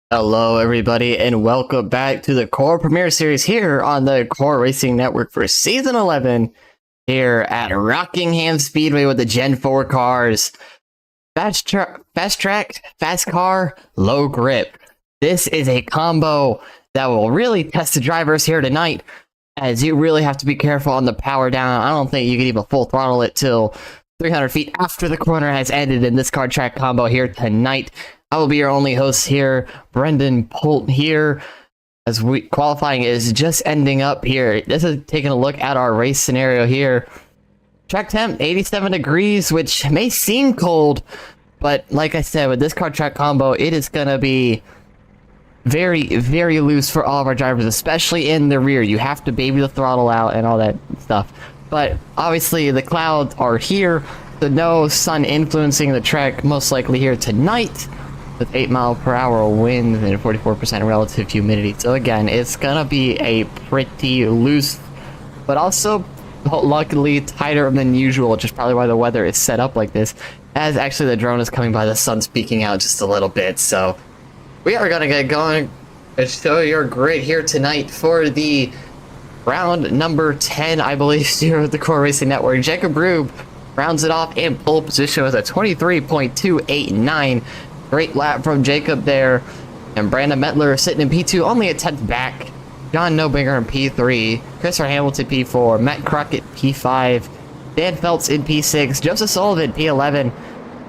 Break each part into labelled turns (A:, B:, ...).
A: Hello, everybody, and welcome back to the Core Premiere Series here on the Core Racing Network for Season 11 here at Rockingham Speedway with the Gen 4 cars. Fast track, fast car, low grip. This is a combo that will really test the drivers here tonight, as you really have to be careful on the power down. I don't think you can even full throttle it till 300 feet after the corner has ended in this car track combo here tonight. I will be your only host here, Brendan Polt here, as qualifying is just ending up here. This is taking a look at our race scenario here. Track temp, 87 degrees, which may seem cold, but like I said, with this car track combo, it is going to be very, very loose for all of our drivers, especially in the rear. You have to baby the throttle out and all that stuff. But obviously, the clouds are here, so no sun influencing the track most likely here tonight, with 8-mile-per-hour winds and 44% relative humidity. So again, it's gonna be a pretty loose, but also luckily tighter than usual, which is probably why the weather is set up like this, as actually the drone is coming by, the sun's peeking out just a little bit. So we are gonna get going and show your grid here tonight for the round number 10, I believe, here at the Core Racing Network. Jacob Rube rounds it off in pole position with a 23.289. Great lap from Jacob there. And Brandon Mettler sitting in P2, only a 10th back. John Nobinger in P3. Christopher Hamilton P4. Matt Crockett P5. Dan Phelps in P6. Joseph Sullivan P11.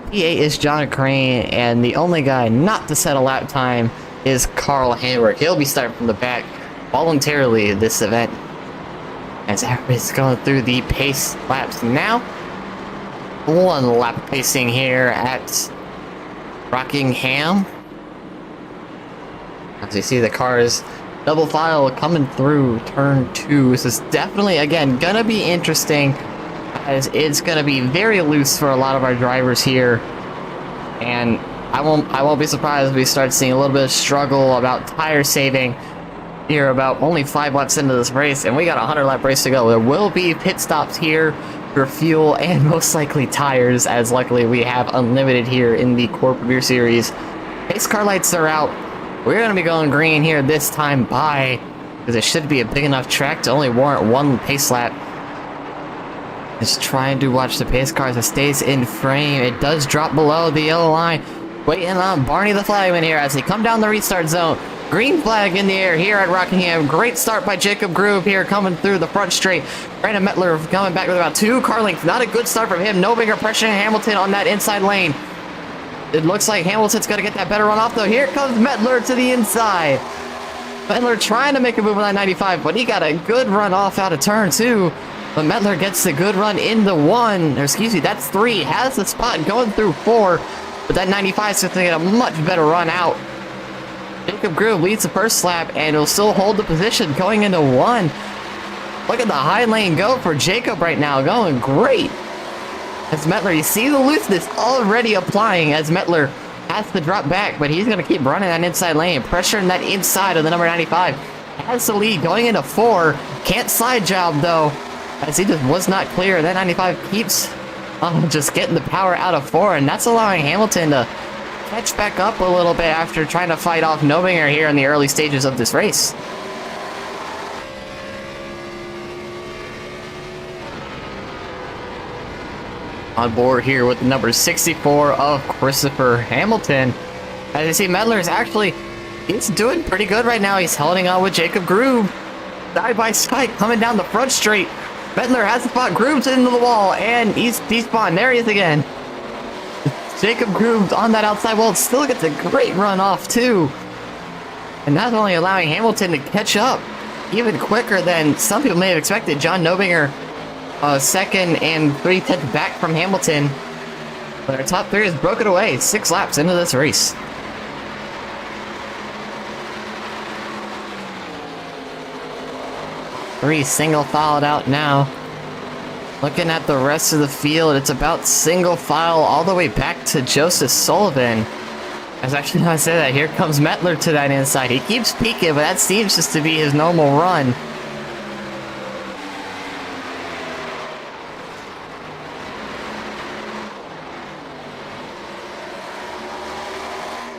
A: P8 is John Crane. And the only guy not to set a lap time is Carl Hamburg. He'll be starting from the back voluntarily this event, as everybody's going through the pace laps now. One lap pacing here at Rockingham. As you see the cars double file coming through turn 2. This is definitely, again, gonna be interesting, as it's gonna be very loose for a lot of our drivers here. And I won't be surprised if we start seeing a little bit of struggle about tire saving here about only 5 laps into this race, and we got a 100-lap race to go. There will be pit stops here for fuel and most likely tires, as luckily we have unlimited here in the Core Premiere Series. Pace car lights are out. We're going to be going green here this time by, because it should be a big enough track to only warrant one pace lap. Just trying to watch the pace cars. It stays in frame. It does drop below the yellow line. Waiting on Barney the Flagman here as they come down the restart zone. Green flag in the air here at Rockingham. Great start by Jacob Groove here coming through the front straight. Brandon Mettler coming back with about 2 car lengths. Not a good start from him. Nobinger pressuring Hamilton on that inside lane. It looks like Hamilton's going to get that better run off, though. Here comes Mettler to the inside. Mettler trying to make a move on that 95, but he got a good run off out of turn 2. But Mettler gets the good run in the 1. Or excuse me, that's 3. Has the spot going through 4. But that 95 is going to get a much better run out. Jacob Groove leads the first lap, and he'll still hold the position going into 1. Look at the high lane go for Jacob right now, going great. As Mettler, you see the looseness already applying as Mettler has to drop back, but he's going to keep running that inside lane, pressuring that inside of the number 95. Has the lead going into 4. Can't side job, though, as he just was not clear. That 95 keeps just getting the power out of 4, and that's allowing Hamilton to catch back up a little bit after trying to fight off Nobinger here in the early stages of this race. On board here with the number 64 of Christopher Hamilton. As you see, Mettler is actually, he's doing pretty good right now. He's holding on with Jacob Groove. Side by side, coming down the front straight. Mettler has the spot, Groove's into the wall, and he's despawned. There he is again. Jacob Groove on that outside wall still gets a great run off too. And that's only allowing Hamilton to catch up even quicker than some people may have expected. John Nobinger, second and 3/10 back from Hamilton. But our top 3 has broken away 6 laps into this race. Three single filed out now. Looking at the rest of the field, it's about single file all the way back to Joseph Sullivan. As actually, now I say that, here comes Mettler to that inside. He keeps peeking, but that seems just to be his normal run.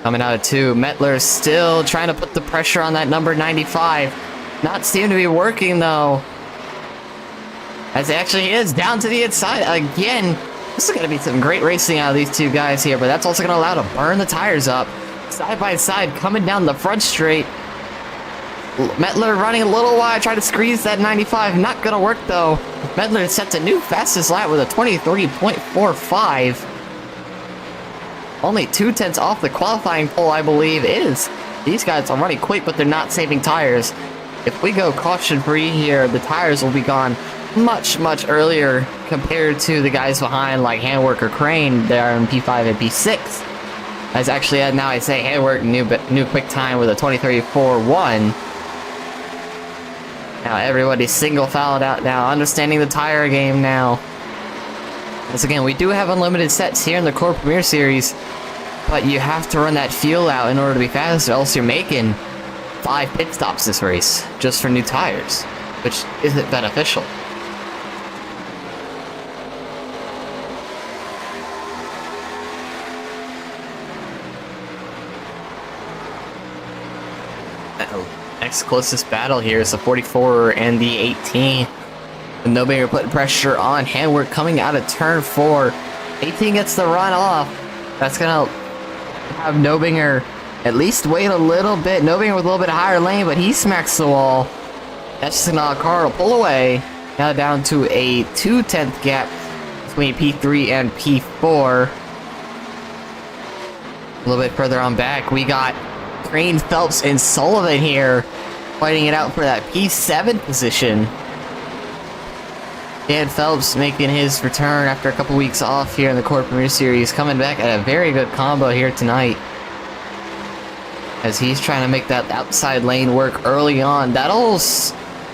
A: Coming out of 2, Mettler still trying to put the pressure on that number 95. Not seem to be working though. As it actually is, down to the inside again. This is going to be some great racing out of these two guys here, but that's also going to allow to burn the tires up. Side by side, coming down the front straight. Mettler running a little wide, trying to squeeze that 95. Not going to work though. Mettler sets a new fastest lap with a 23.45. Only 2/10 off the qualifying pole, I believe, is. These guys are running quick, but they're not saving tires. If we go caution-free here, the tires will be gone much, much earlier compared to the guys behind, like Handwork or Crane. They are in P5 and P6. As actually, now I say Handwork, new quick time with a 23.41. Now everybody's single fouled out now, understanding the tire game now. Once again, we do have unlimited sets here in the Core Premier Series, but you have to run that fuel out in order to be fast, or else you're making 5 pit stops this race, just for new tires, which isn't beneficial. Next closest battle here is the 44 and the 18. And Nobinger putting pressure on Handwork coming out of turn 4. 18 gets the run off. That's gonna have Nobinger at least wait a little bit. Nobinger with a little bit higher lane, but he smacks the wall. That's just gonna allow Carl to pull away. Now down to a 2/10 gap between P3 and P4. A little bit further on back, we got Crane, Phelps, and Sullivan here fighting it out for that P7 position. Dan Phelps making his return after a couple weeks off here in the Core Premier Series, coming back at a very good combo here tonight. As he's trying to make that outside lane work early on. That'll,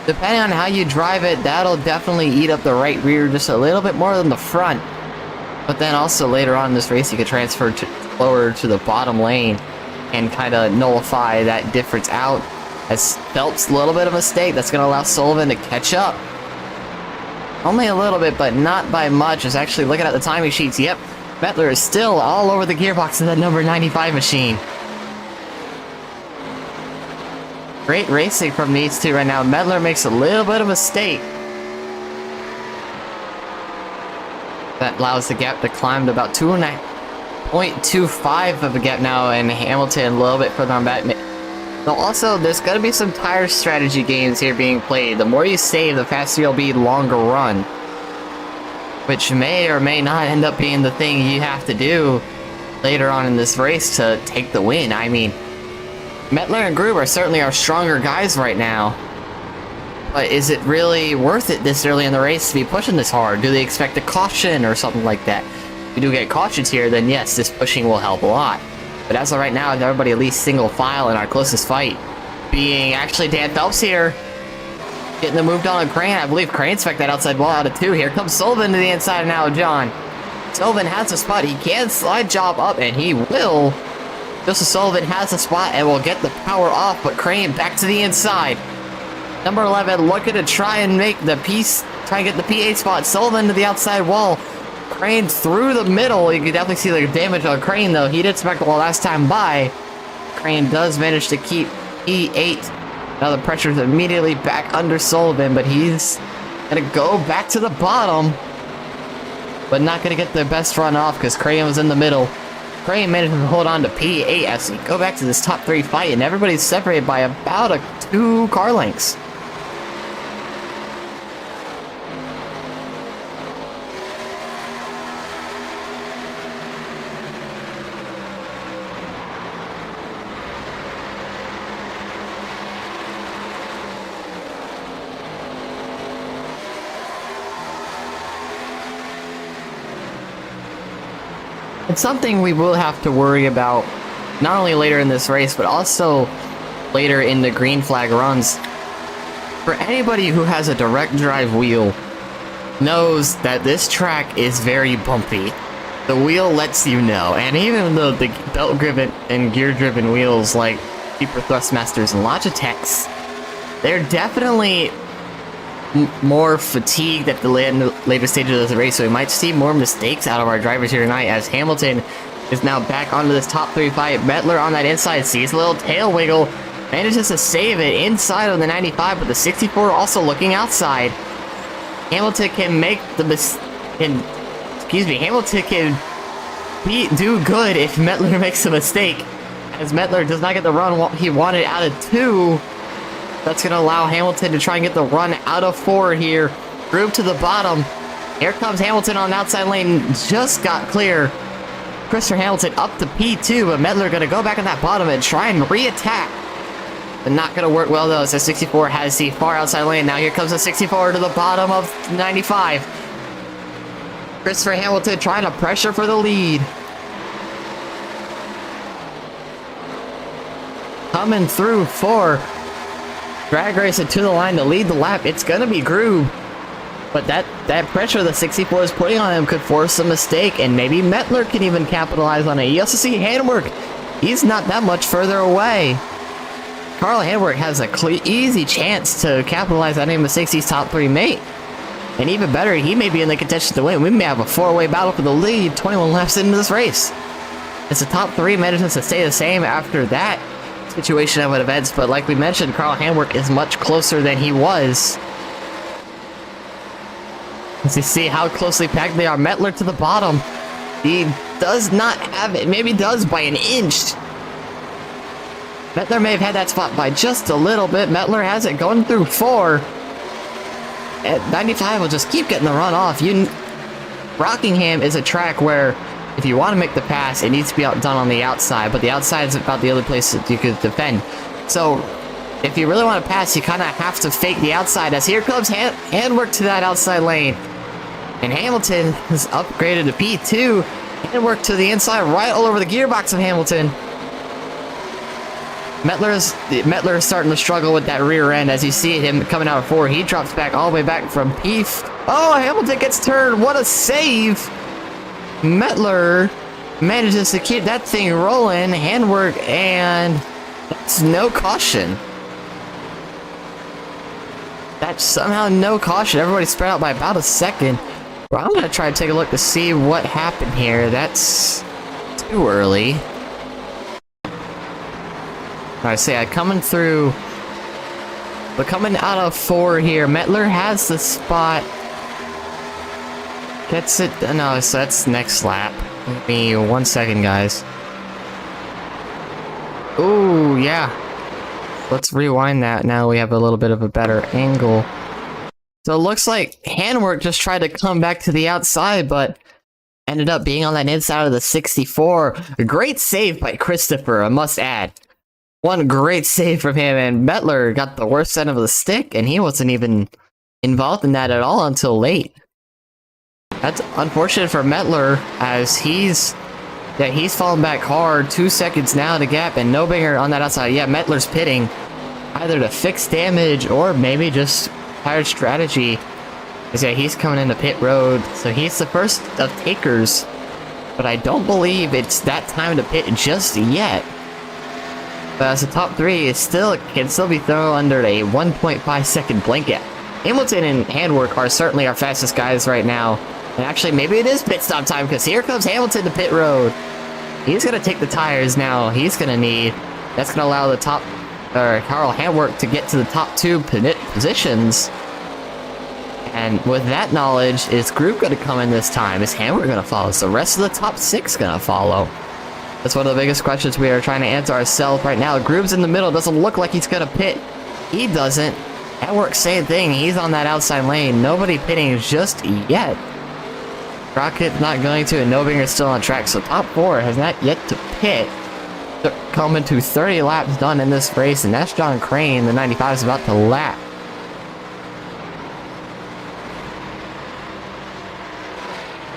A: depending on how you drive it, that'll definitely eat up the right rear just a little bit more than the front. But then also later on in this race, you can transfer lower to the bottom lane and kind of nullify that difference out. As Phelps, a little bit of a mistake, that's going to allow Sullivan to catch up. Only a little bit, but not by much. Is actually looking at the timing sheets. Yep, Mettler is still all over the gearbox of that number 95 machine. Great racing from these two right now. Mettler makes a little bit of a mistake. That allows the gap to climb to about 2.25 of a gap now, and Hamilton a little bit further on back. Now also, there's going to be some tire strategy games here being played. The more you save, the faster you'll be longer run. Which may or may not end up being the thing you have to do later on in this race to take the win. I mean, Mettler and Grube are certainly our stronger guys right now. But is it really worth it this early in the race to be pushing this hard? Do they expect a caution or something like that? If we do get cautions here, then yes, this pushing will help a lot. But as of right now, everybody at least single file in our closest fight being actually Dan Phelps here. Getting the move down on Crane. I believe Crane spec that outside wall out of 2. Here comes Sullivan to the inside now, John. Sullivan has a spot. He can slide job up, and he will. Joseph Sullivan has a spot and will get the power off, but Crane back to the inside. Number 11 looking to try and make the try and get the P8 spot. Sullivan to the outside wall. Crane through the middle. You can definitely see the damage on Crane, though. He did smack the wall last time by. Crane does manage to keep E8. Now the pressure is immediately back under Sullivan, but he's going to go back to the bottom. But not going to get the best run off because Crane was in the middle. Crane managed to hold on to P8 as we go back to this top 3 fight, and everybody's separated by about 2 car lengths. It's something we will have to worry about, not only later in this race, but also later in the green flag runs. For anybody who has a direct drive wheel, knows that this track is very bumpy. The wheel lets you know, and even though the belt-driven and gear-driven wheels like Super Thrustmasters and Logitechs, they're definitely more fatigued at the later stages of the race, so we might see more mistakes out of our drivers here tonight, as Hamilton is now back onto this top 3 fight. Mettler on that inside sees a little tail wiggle, manages to save it inside of the 95, but the 64 also looking outside. Hamilton can make the Hamilton can do good if Mettler makes a mistake, as Mettler does not get the run he wanted out of 2. That's going to allow Hamilton to try and get the run out of 4 here. Groove to the bottom. Here comes Hamilton on the outside lane. Just got clear. Christopher Hamilton up to P2, but Mettler going to go back on that bottom and try and re-attack. But not going to work well, though, as the 64 has the far outside lane. Now here comes the 64 to the bottom of 95. Christopher Hamilton trying to pressure for the lead. Coming through for drag racing to the line to lead the lap. It's going to be Groove. But that pressure the 64 is putting on him could force a mistake, and maybe Mettler can even capitalize on it. You also see Handwork. He's not that much further away. Carl Handwork has a easy chance to capitalize on any mistakes he's top 3 mate. And even better, he may be in the contention to win. We may have a 4-way battle for the lead 21 laps into this race. As the top 3 manages to stay the same after that situation of events, but like we mentioned, Carl Handwork is much closer than he was. As you see how closely packed they are, Mettler to the bottom. He does not have it, maybe does by an inch. Mettler may have had that spot by just a little bit. Mettler has it going through 4. At 95 will just keep getting the run off. Rockingham is a track where if you want to make the pass, it needs to be done on the outside, but the outside is about the other place that you could defend. So if you really want to pass, you kind of have to fake the outside, as here comes Handwork to that outside lane. And Hamilton is upgraded to P2. Handwork to the inside, right all over the gearbox of Hamilton. Mettler is starting to struggle with that rear end, as you see him coming out of 4. He drops back all the way back from P. Oh, Hamilton gets turned. What a save! Mettler manages to keep that thing rolling. Handwork, and that's no caution. That's somehow no caution. Everybody spread out by about a second. Well, I'm going to try to take a look to see what happened here. That's too early. I say, coming through, but coming out of 4 here. Mettler has the spot. Gets it. No, so that's next lap. Give me 1 second, guys. Ooh, yeah. Let's rewind that. Now we have a little bit of a better angle. So it looks like Handwork just tried to come back to the outside, but ended up being on that inside of the 64. A great save by Christopher, I must add. One great save from him, and Mettler got the worst end of the stick, and he wasn't even involved in that at all until late. That's unfortunate for Mettler, as he's fallen back hard. 2 seconds now to gap, and Nobinger on that outside. Yeah, Mettler's pitting, either to fix damage or maybe just tired strategy. Because yeah, he's coming into pit road, so he's the first of takers. But I don't believe it's that time to pit just yet. But as the top 3 can still be thrown under a 1.5 second blanket. Hamilton and Handwork are certainly our fastest guys right now. And actually, maybe it is pit stop time, because here comes Hamilton to pit road. He's going to take the tires now. He's going to need. That's going to allow the Carl Handwork to get to the top 2 positions. And with that knowledge, is Groove going to come in this time? Is Handwork going to follow? Is the rest of the top 6 going to follow? That's one of the biggest questions we are trying to answer ourselves right now. Groove's in the middle. Doesn't look like he's going to pit. He doesn't. Handwork, same thing. He's on that outside lane. Nobody pitting just yet. Rocket not going to, and Nobinger's still on track. So top 4 has not yet to pit. They're coming to 30 laps done in this race, and that's John Crane. The 95 is about to lap.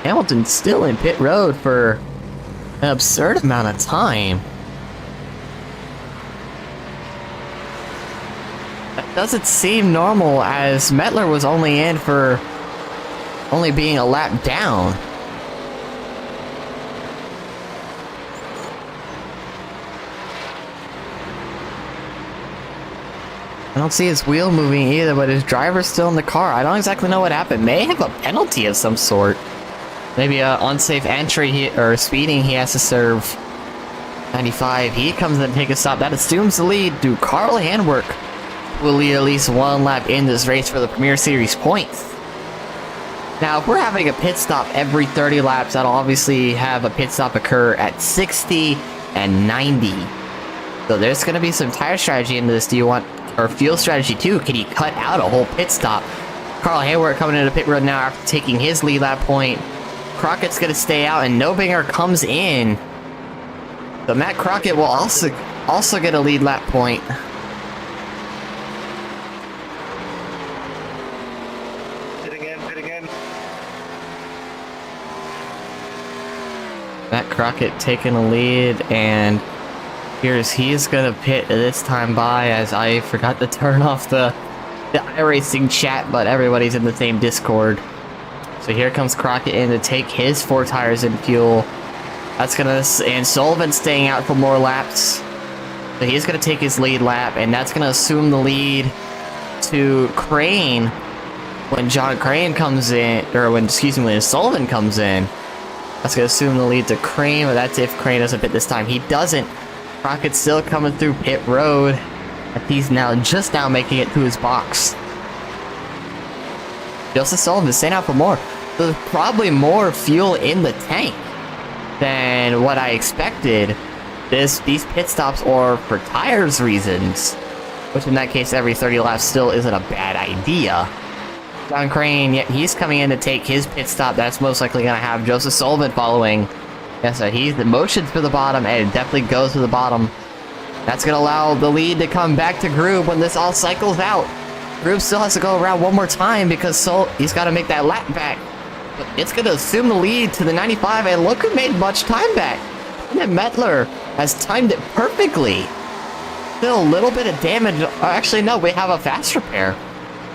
A: Hamilton's still in pit road for an absurd amount of time. That doesn't seem normal, as Mettler was only in for only being a lap down. I don't see his wheel moving either, but his driver's still in the car. I don't exactly know what happened. May have a penalty of some sort. maybe a unsafe entry or speeding he has to serve. 95, he comes in and takes a stop. That assumes the lead to Carl Handwerk. Will lead at least one lap in this race for the Premier Series points. Now, if we're having a pit stop every 30 laps, that'll obviously have a pit stop occur at 60 and 90. So there's going to be some tire strategy into this. Do you want, or fuel strategy too? Can he cut out a whole pit stop? Carl Hayward coming into pit road now after taking his lead lap point. Crockett's going to stay out, and Nobinger comes in. So Matt Crockett will also get a lead lap point. Matt Crockett taking a lead, and he's gonna pit this time by, as I forgot to turn off the iRacing chat, but everybody's in the same Discord. So here comes Crockett in to take his 4 tires in fuel. That's gonna, and Sullivan staying out for more laps. So he's gonna take his lead lap, and that's gonna assume the lead to Crane when John Crane comes in, or when Sullivan comes in. That's gonna assume the lead to Crane, but that's if Crane doesn't pit this time. He doesn't. Crockett's still coming through pit road, and he's just now making it to his box. Joseph Sullivan staying out for more. There's probably more fuel in the tank than what I expected. These pit stops are for tires reasons, which in that case every 30 laps still isn't a bad idea. John Crane, yeah, he's coming in to take his pit stop. That's most likely going to have Joseph Sullivan following. Yes, so he's the motions for the bottom, and it definitely goes to the bottom. That's going to allow the lead to come back to Groob when this all cycles out. Groob still has to go around one more time because he's got to make that lap back. But it's going to assume the lead to the 95, and look who made much time back. And Mettler has timed it perfectly. Still a little bit of damage. Actually, no, we have a fast repair.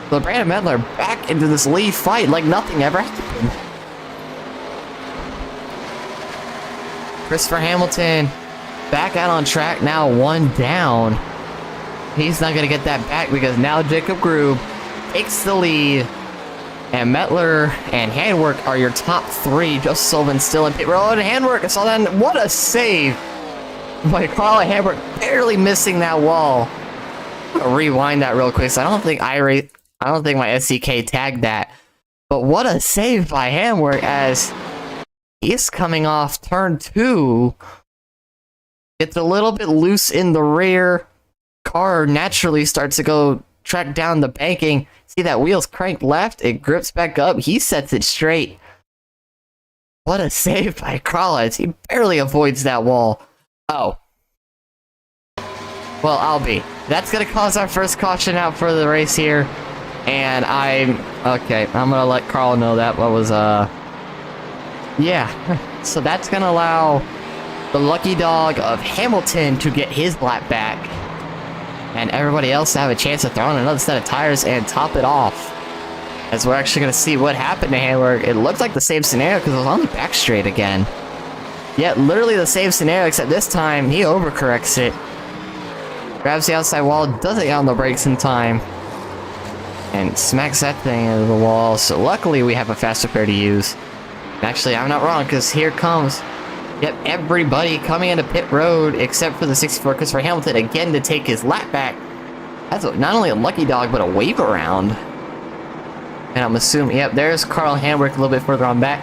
A: So Brandon Mettler back into this lead fight like nothing ever happened. Christopher Hamilton back out on track now, 1 down. He's not going to get that back because now Jacob Groob takes the lead. And Mettler and Handwerk are your top 3. Joseph Sullivan still in pit road. Handwerk, I saw that. What a save by Carl Handwerk, barely missing that wall. I'm going to rewind that real quick. So I don't think my SDK tagged that. But what a save by Handwerk as he's coming off turn 2. Gets a little bit loose in the rear. Car naturally starts to go track down the banking. See that wheel's cranked left. It grips back up. He sets it straight. What a save by Carl as he barely avoids that wall. Oh. Well, I'll be. That's going to cause our first caution out for the race here. And okay, I'm going to let Carl know that was, yeah. So that's going to allow the lucky dog of Hamilton to get his lap back. And everybody else to have a chance to throw in another set of tires and top it off. As we're actually going to see what happened to Handwerk. It looked like the same scenario because it was on the back straight again. Yeah, literally the same scenario, except this time he overcorrects it. Grabs the outside wall, doesn't get on the brakes in time. And smacks that thing into the wall. So luckily we have a fast repair to use. Actually, I'm not wrong because here comes... Yep, everybody coming into pit road except for the 64 Christopher Hamilton again to take his lap back. That's not only a lucky dog, but a wave around. And I'm assuming, yep, there's Carl Handwerk a little bit further on back.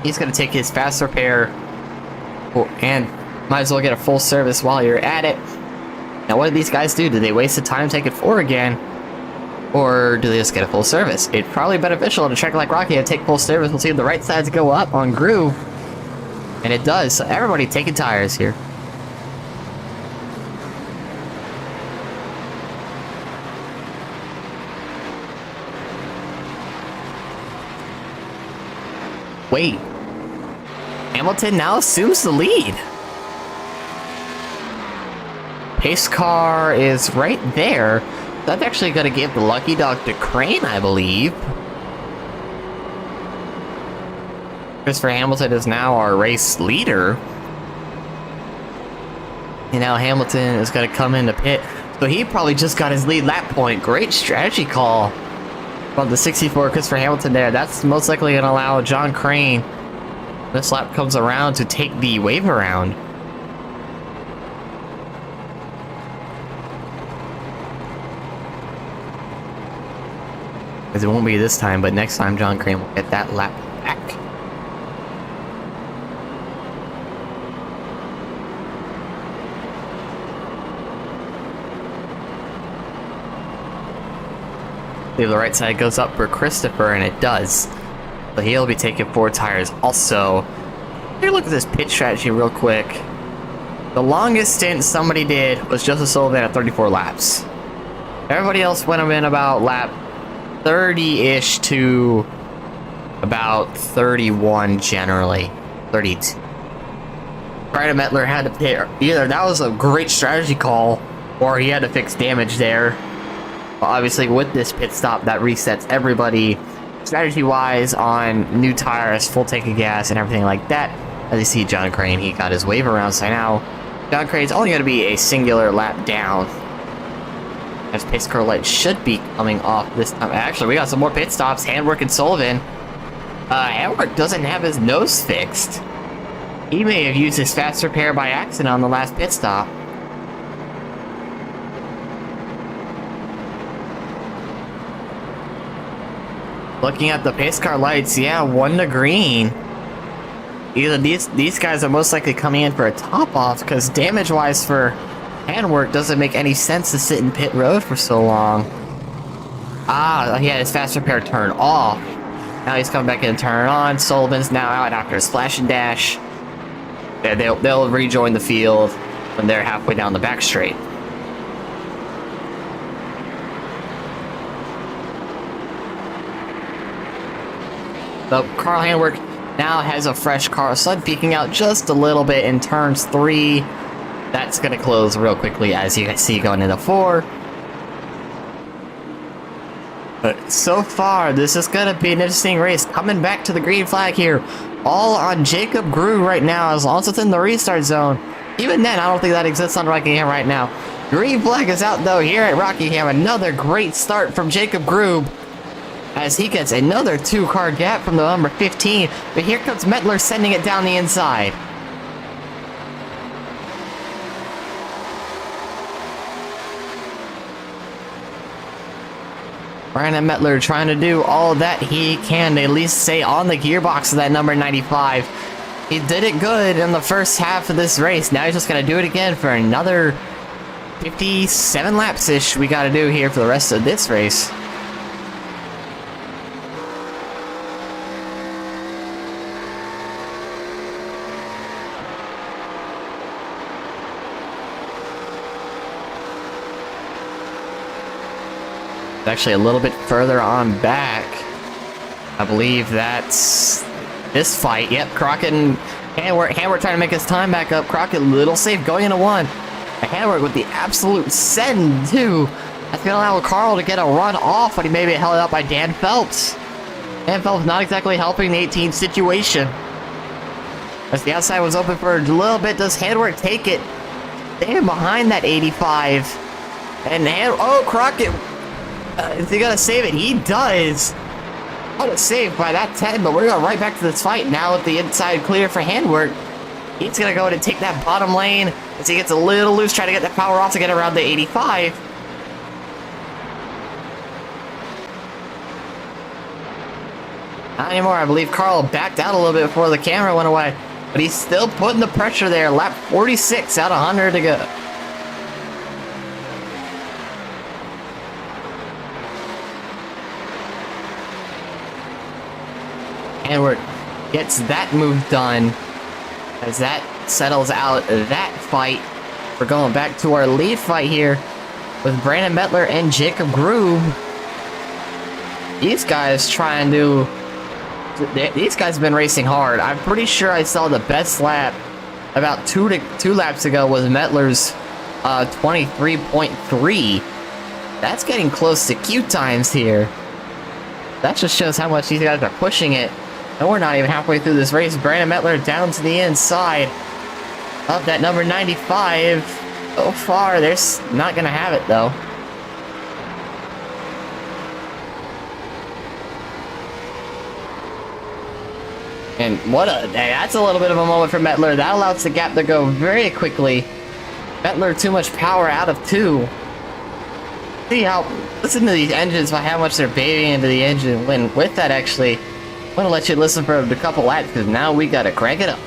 A: He's going to take his fast repair. And might as well get a full service while you're at it. Now, what did these guys do? Did they waste the time to take it 4 again? Or do they just get a full service? It's probably beneficial in a track like Rocky to take full service. We'll see if the right sides go up on Groove. And it does, so everybody taking tires here. Wait. Hamilton now assumes the lead. Pace car is right there. That's actually going to give the lucky dog to Crane, I believe. Christopher Hamilton is now our race leader. And now Hamilton is going to come into pit. So he probably just got his lead lap point. Great strategy call from the 64 Christopher Hamilton there. That's most likely going to allow John Crane This lap comes around to take the wave around. Because it won't be this time, but next time John Crane will get that lap back. The right side goes up for Christopher, and it does. But he'll be taking 4 tires also. Take a look at this pit strategy real quick. The longest stint somebody did was Joseph Sullivan at 34 laps. Everybody else went in about lap 30-ish to about 31 generally. 32. Brandon Mettler had to pit. Either that was a great strategy call, or he had to fix damage there. But obviously with this pit stop, that resets everybody strategy-wise on new tires, full tank of gas, and everything like that. As you see, John Crane, he got his wave around, so now John Crane's only going to be a singular lap down. As pace car light should be coming off this time. Actually, we got some more pit stops. Handwork and Sullivan. Handwork doesn't have his nose fixed. He may have used his fast repair by accident on the last pit stop. Looking at the pace car lights, yeah, 1 to green. Either these guys are most likely coming in for a top off, because damage wise for Handwork doesn't make any sense to sit in pit road for so long. Ah, he had his fast repair turn off. Now he's coming back in and turn it on. Sullivan's now out after a splash and dash. Yeah, they'll rejoin the field when they're halfway down the back straight. So Carl Handwork now has a fresh car. Sun peeking out just a little bit in turns 3. That's going to close real quickly, as you can see, going into 4. But so far, this is going to be an interesting race. Coming back to the green flag here. All on Jacob Grue right now, as long as it's in the restart zone. Even then, I don't think that exists on Rockingham right now. Green flag is out, though, here at Rockingham. Another great start from Jacob Grue, as he gets another 2-car gap from the number 15. But here comes Mettler sending it down the inside. Brandon Mettler trying to do all that he can to at least stay on the gearbox of that number 95. He did it good in the first half of this race. Now he's just going to do it again for another 57 laps-ish we got to do here for the rest of this race. Actually a little bit further on back. I believe that's this fight. Yep, Crockett and Handwork trying to make his time back up. Crockett little safe going into 1. Handwork with the absolute send too. That's gonna allow Carl to get a run off, but he may be held up by Dan Phelps. Dan Phelps not exactly helping the 18 situation. As the outside was open for a little bit, does Handwork take it? Staying behind that 85. And oh, Crockett. Is he gonna save it? He does. What a save by that 10, but we're going right back to this fight now with the inside clear for Handwork. He's gonna go in and take that bottom lane as he gets a little loose, trying to get that power off to get around the 85. Not anymore. I believe Carl backed out a little bit before the camera went away, but he's still putting the pressure there. Lap 46 out of 100 to go. Handwork gets that move done as that settles out that fight. We're going back to our lead fight here with Brandon Mettler and Jacob Grue. These guys these guys have been racing hard. I'm pretty sure I saw the best lap about two laps ago was Mettler's 23.3. That's getting close to Q times here. That just shows how much these guys are pushing it. And we're not even halfway through this race. Brandon Mettler down to the inside of that number 95. So far, they're not going to have it, though. And that's a little bit of a moment for Mettler. That allows the gap to go very quickly. Mettler too much power out of 2. Listen to these engines by how much they're babying into the engine. When with that, actually, I'm gonna let you listen for a couple laps because now we gotta crank it up.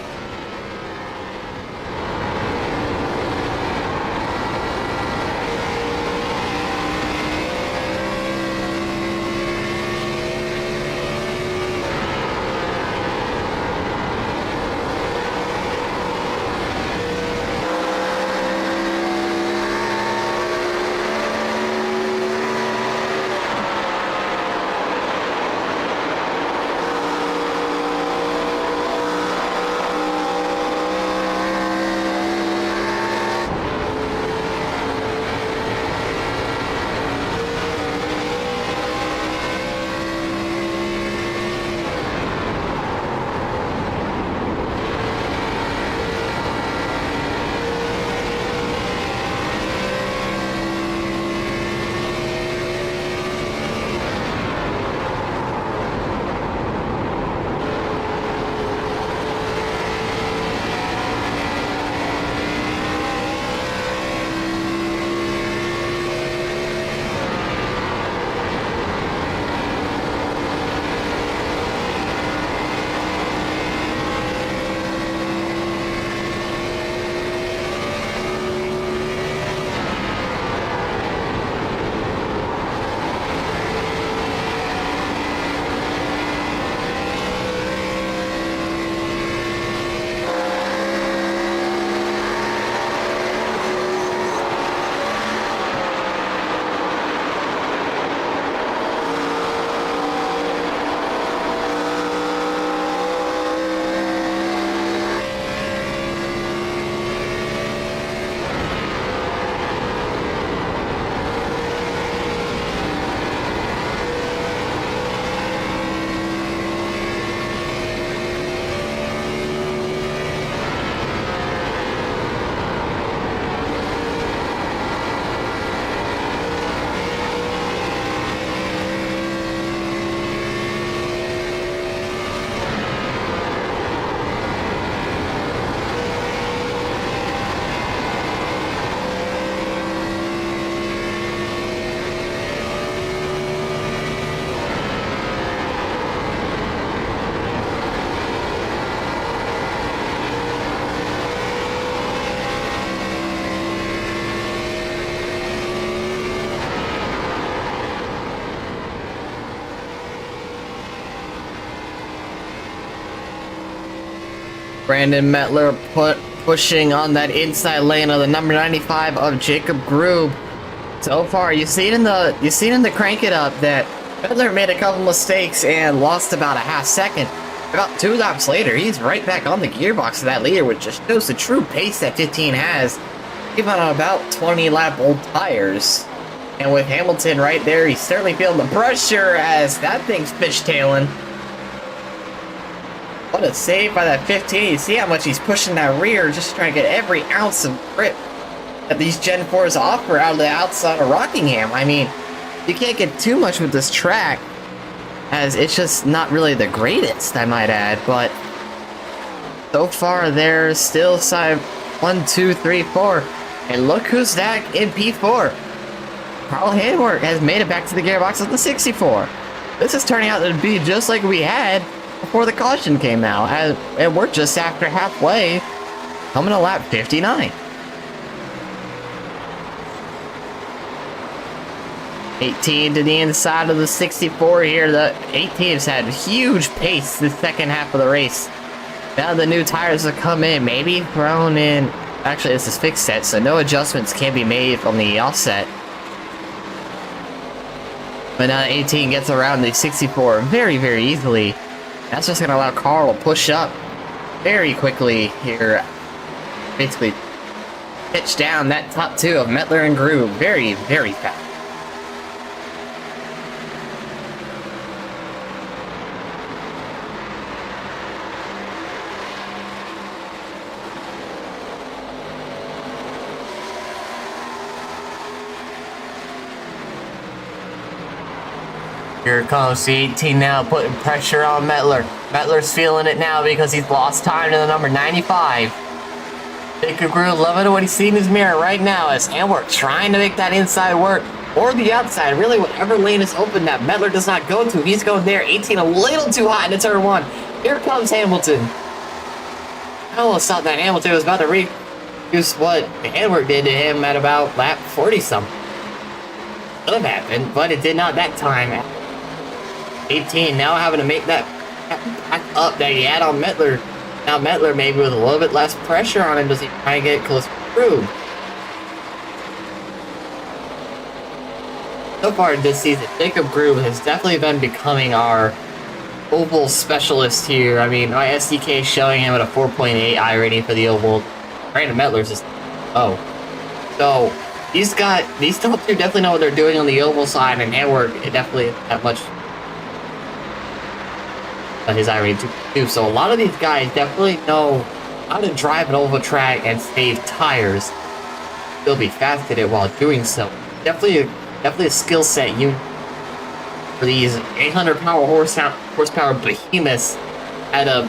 A: Brandon Mettler pushing on that inside lane of the number 95 of Jacob Grube. So far, you've seen in the crank it up that Mettler made a couple mistakes and lost about a half second. About 2 laps later, he's right back on the gearbox of that leader, which just shows the true pace that 15 has, even on about 20 lap old tires. And with Hamilton right there, he's certainly feeling the pressure as that thing's fishtailing. What a save by that 15. You see how much he's pushing that rear, just trying to get every ounce of grip that these Gen 4s offer out of the outside of Rockingham. I mean, you can't get too much with this track, as it's just not really the greatest, I might add, but so far they're still side 1, 2, 3, 4. And look who's back in P4. Carl Handwerk has made it back to the gearbox of the 64. This is turning out to be just like we had before the caution came out, and we're just after halfway, coming to lap 59. 18 to the inside of the 64 here. The 18 has had huge pace the second half of the race. Now the new tires have come in, maybe thrown in. Actually, this is fixed set, so no adjustments can be made from the offset. But now the 18 gets around the 64 very, very easily. That's just going to allow Carl to push up very quickly here. Basically, pitch down that top 2 of Mettler and Grube very, very fast. Here comes the 18 now, putting pressure on Mettler. Mettler's feeling it now because he's lost time to the number 95. Jacob Groove loving what he's seeing in his mirror right now as Hamwork trying to make that inside work. Or the outside, really whatever lane is open that Mettler does not go to, he's going there. 18 a little too hot into turn 1. Here comes Hamilton. I almost thought that Hamilton was about to reuse what Hamwork did to him at about lap 40-something. Could have happened, but it did not that time. 18 now having to make that back up that he had on Mettler. Now Mettler maybe with a little bit less pressure on him, does he try and get close to Groove? So far this season, Jacob Groove has definitely been becoming our oval specialist here. I mean, my SDK is showing him at a 4.8 I rating for the oval. Brandon Mettler's just so these top two definitely know what they're doing on the oval side, and Hamwork definitely that much his I rating too. So a lot of these guys definitely know how to drive an oval track and save tires. They'll be fast at it while doing so. Definitely a skill set you for these 800 horsepower behemoths at a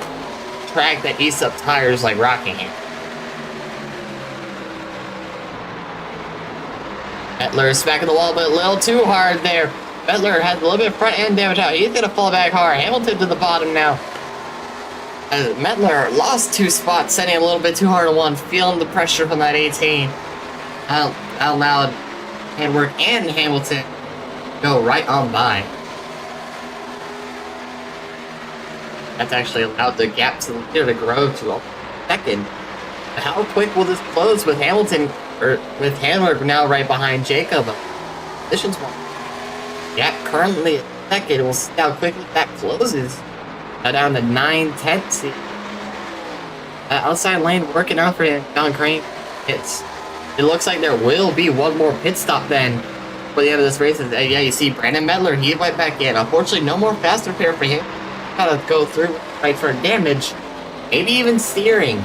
A: track that eats up tires like Rockingham. Mettler is smacking the wall, but a little too hard there. Mettler has a little bit of front end damage out. He's gonna fall back hard. Hamilton to the bottom now. Mettler lost 2 spots, setting a little bit too hard on one, feeling the pressure from that 18. Out loud, Hamwork and Hamilton go right on by. That's actually allowed the gap to the leader to grow to a second. How quick will this close with Hamilton, or with Hamwork now right behind Jacob? Positions one. Gap currently at second. We'll see how quickly that closes. Now down to 9/10. Outside lane working out for him. John Crane hits. It looks like there will be one more pit stop then for the end of this race. Yeah, you see Brandon Mettler, he went back in. Unfortunately, no more fast repair for him. Gotta go through right for damage, maybe even steering,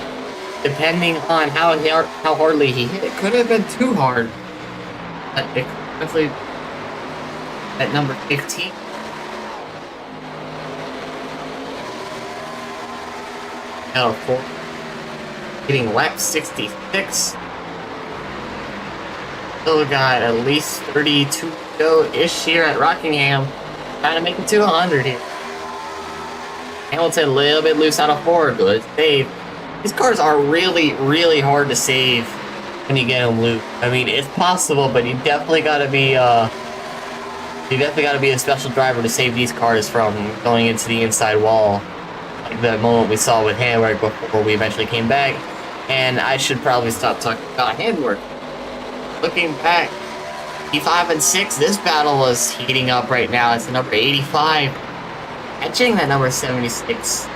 A: depending on how hardly he hit. It could have been too hard, but it definitely at number 15. Now 4, getting lap 66. Still got at least 32 to go-ish here at Rockingham. Trying to make it to 100 here. Hamilton a little bit loose out of 4. Good save. These cars are really, really hard to save when you get them loose. I mean, it's possible, but you definitely got to be a special driver to save these cars from going into the inside wall. Like the moment we saw with Hamwork before we eventually came back. And I should probably stop talking about Hamwork. Looking back, E5 and 6, this battle was heating up right now. It's the number 85. Catching that number 76.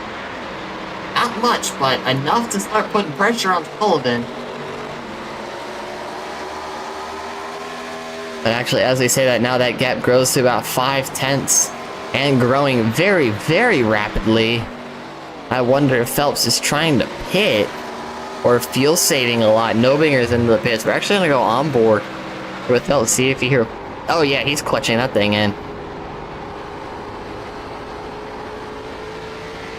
A: Not much, but enough to start putting pressure on Sullivan. But actually, as they say that now, that gap grows to about 5/10 and growing very, very rapidly. I wonder if Phelps is trying to pit or fuel saving a lot. Nobinger's into the pits. We're actually going to go on board with Phelps, see if you hear. Oh, yeah, he's clutching that thing in.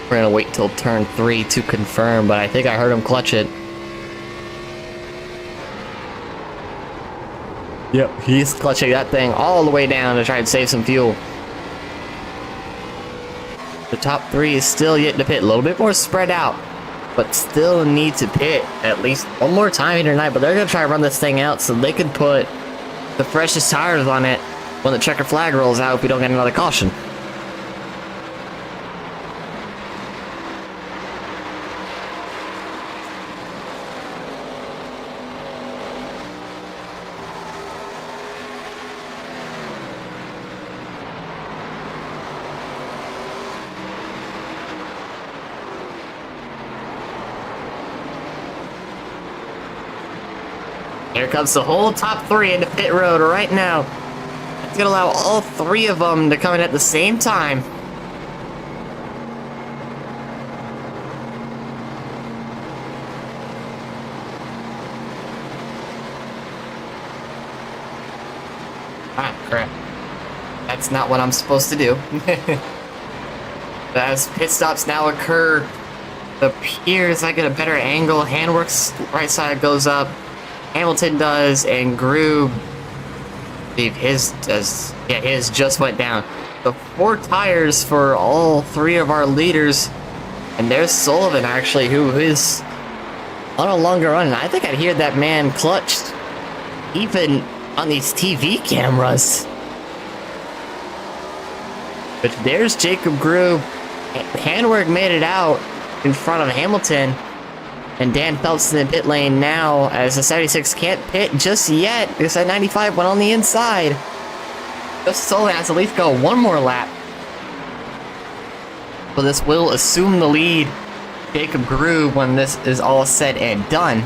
A: We're going to wait till turn 3 to confirm, but I think I heard him clutch it. Yep, he's clutching that thing all the way down to try and save some fuel. The top 3 is still yet to pit. A little bit more spread out, but still need to pit at least one more time here tonight. But they're going to try to run this thing out so they can put the freshest tires on it when the checker flag rolls out if we don't get another caution. Here comes the whole top 3 into pit road right now. It's gonna allow all 3 of them to come in at the same time. Ah, crap. That's not what I'm supposed to do. As pit stops now occur, it appears I get a better angle. Handworks right side goes up. Hamilton does, and Grube, I believe his does. Yeah, his just went down. So 4 tires for all 3 of our leaders. And there's Sullivan, actually, who is on a longer run. And I think I'd hear that man clutched even on these TV cameras. But there's Jacob Grube. Handwork made it out in front of Hamilton. And Dan Phelps in the pit lane now, as the 76 can't pit just yet because that 95 went on the inside. Just Sullivan has to at least go one more lap. So this will assume the lead. Jacob Grube when this is all said and done.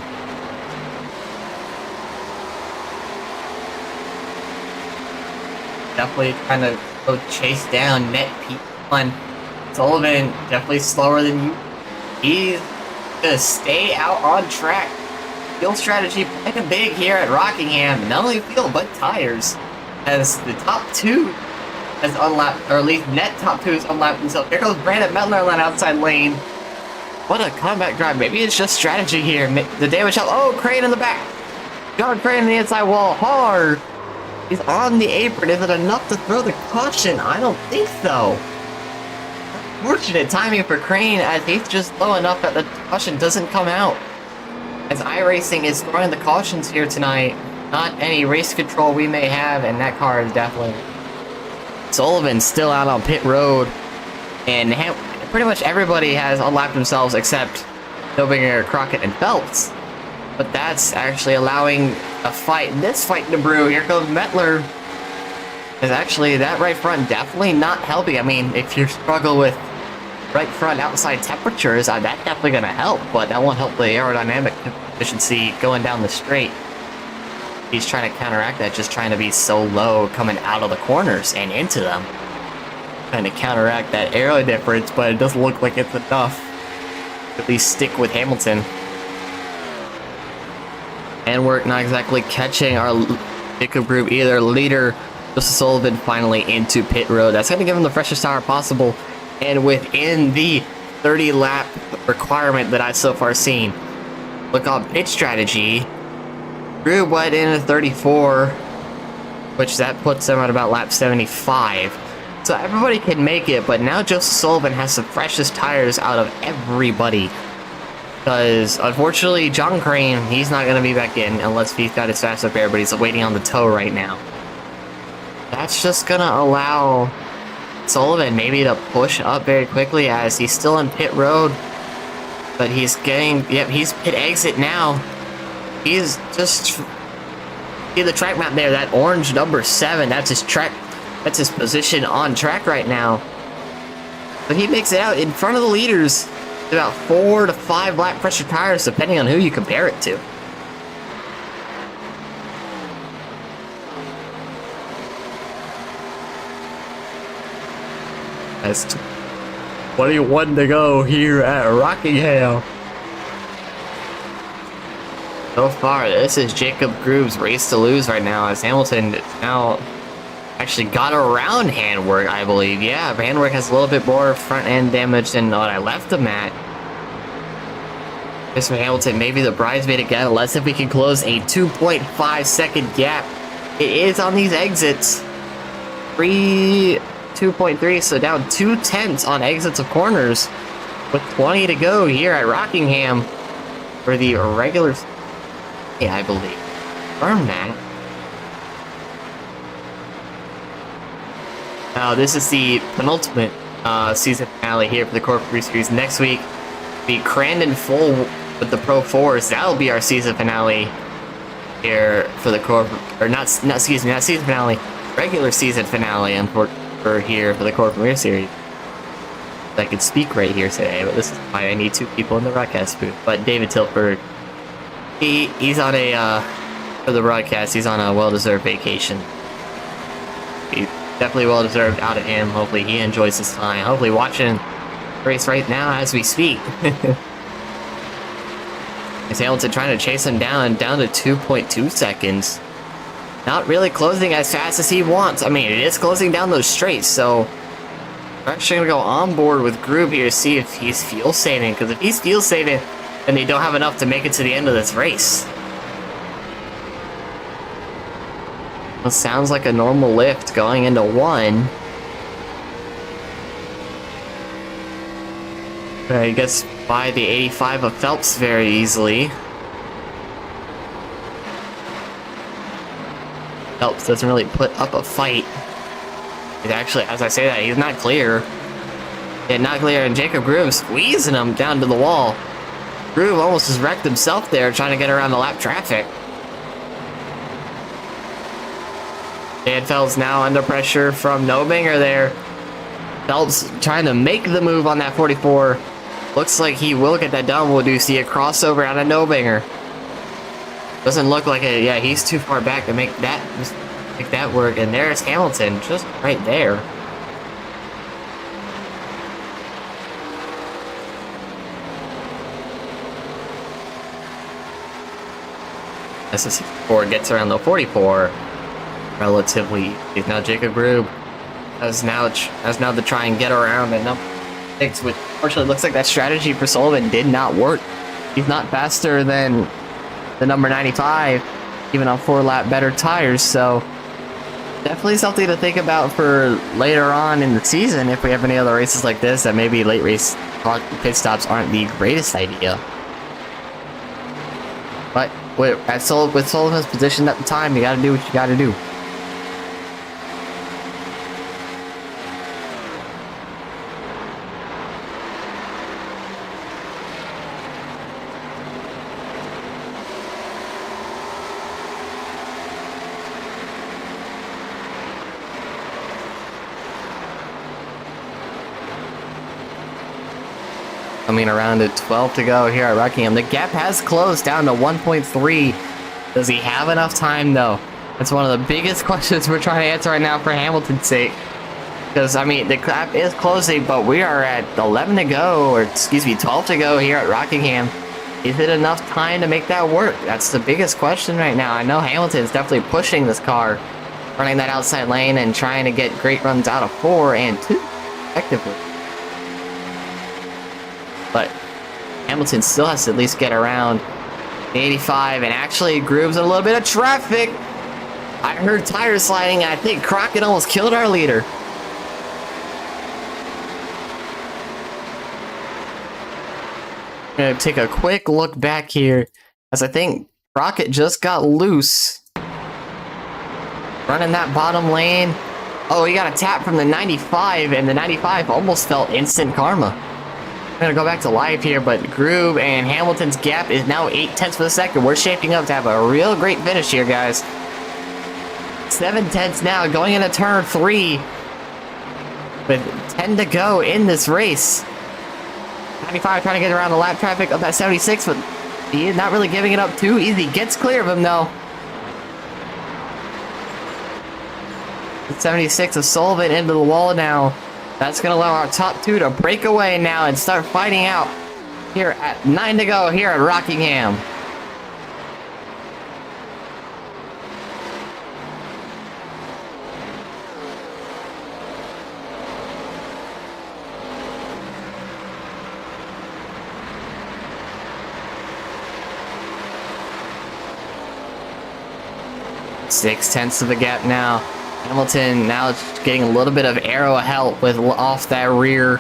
A: Definitely trying to go chase down net P1. Sullivan definitely slower than you. He's gonna stay out on track. Field strategy playing big here at Rockingham. Not only field but tires. As the top 2 has unlapped, or at least net top 2 has unlapped themselves. Here goes Brandon Mettler on that outside lane. What a comeback drive. Maybe it's just strategy here. The damage help. Oh, Crane in the back. John Crane on the inside wall. Hard. He's on the apron. Is it enough to throw the caution? I don't think so. Fortunate timing for Crane, as he's just low enough that the caution doesn't come out. As iRacing is throwing the cautions here tonight. Not any race control we may have, and that car is definitely... Sullivan's still out on pit road, and pretty much everybody has unlapped themselves except Nobinger, Crockett, and Phelps. But that's actually allowing this fight to brew. Here goes Mettler. Is actually that right front definitely not helping. I mean, if you struggle with right front outside temperatures, that's definitely going to help, but that won't help the aerodynamic efficiency going down the straight. He's trying to counteract that, just trying to be so low coming out of the corners and into them. Trying to counteract that aero difference, but it doesn't look like it's enough to at least stick with Hamilton. And we're not exactly catching our Jacob Grube either. Leader Joseph Sullivan finally into pit road. That's going to give him the freshest tire possible, and within the 30 lap requirement that I've so far seen. Look on pit strategy. Grube went in at 34, which that puts them at about lap 75. So everybody can make it, but now Joseph Sullivan has the freshest tires out of everybody. Because, unfortunately, John Crane, he's not going to be back in unless he's got his fast up air, but he's waiting on the toe right now. That's just going to allow Sullivan maybe to push up very quickly as he's still in pit road. But he's getting, yep, he's pit exit now. He's just, see the track map there, that orange number 7, that's his track, that's his position on track right now. But he makes it out in front of the leaders. About 4 to 5 lap pressure tires, depending on who you compare it to. That's 21 to go here at Rockingham. So far, this is Jacob Grube's race to lose right now, as Hamilton now actually got around Handwork, I believe. Yeah, Handwork has a little bit more front end damage than what I left him at. This for Hamilton, maybe the bridesmaid again. Let's see if we can close a 2.5 second gap. It is on these exits. 2.3, so down 2/10 on exits of corners with 20 to go here at Rockingham for the regular. Yeah, I believe. Confirm that. Now, this is the penultimate season finale here for the Corporate Series. Next week, the Crandon Full with the Pro 4s. That'll be our season finale here for the Corporate, or not season finale, regular season finale for here for the Core Premier Series. I could speak right here today, but this is why I need 2 people in the broadcast booth. But David Tilford, he's on a for the broadcast, he's on a well-deserved vacation. Definitely well-deserved out of him. Hopefully he enjoys his time. Hopefully watching the race right now as we speak. Is Hamilton trying to chase him down to 2.2 seconds. not really closing as fast as he wants. I mean, it is closing down those straights, so we're actually going to go on board with Groove here to see if he's fuel saving, because if he's fuel saving, then they don't have enough to make it to the end of this race. It sounds like a normal lift going into 1. He gets by the 85 of Phelps very easily. Phelps doesn't really put up a fight. He's actually, as I say that, he's not clear. Yeah, not clear, and Jacob Groove squeezing him down to the wall. Groove almost just wrecked himself there trying to get around the lap traffic. Dan Phelps now under pressure from Nobinger there. Phelps trying to make the move on that 44. Looks like he will get that done. We'll do see a crossover out of Nobinger. Doesn't look like it. Yeah, he's too far back to make that work. And there's Hamilton just right there. As the 64 gets around the 44, relatively, now Jacob Groove has now to try and get around and number 6, which unfortunately looks like that strategy for Sullivan did not work. He's not faster than the number 95, even on 4-lap better tires, so definitely something to think about for later on in the season if we have any other races like this, that maybe late race pit stops aren't the greatest idea. But with Sullivan's position at the time, you gotta do what you gotta do. Coming around at 12 to go here at Rockingham. The gap has closed down to 1.3. Does he have enough time, though? That's one of the biggest questions we're trying to answer right now for Hamilton's sake. Because, I mean, the gap is closing, but we are at 11 to go, or excuse me, 12 to go here at Rockingham. Is it enough time to make that work? That's the biggest question right now. I know Hamilton's definitely pushing this car, running that outside lane and trying to get great runs out of 4 and 2, effectively. But Hamilton still has to at least get around the 85 and actually grooves a little bit of traffic. I heard tires sliding, and I think Crockett almost killed our leader. I'm going to take a quick look back here, as I think Crockett just got loose. Running that bottom lane. Oh, he got a tap from the 95, and the 95 almost felt instant karma. I'm gonna go back to live here, but Groove and Hamilton's gap is now 8/10 of a second. We're shaping up to have a real great finish here, guys. 7/10 now, going into turn 3 with 10 to go in this race. 95 trying to get around the lap traffic of that 76, but he is not really giving it up too easy. Gets clear of him though. The 76 of Sullivan into the wall now. That's going to allow our top 2 to break away now and start fighting out here at 9 to go here at Rockingham. Six-tenths of the gap now. Hamilton now getting a little bit of aero help with off that rear,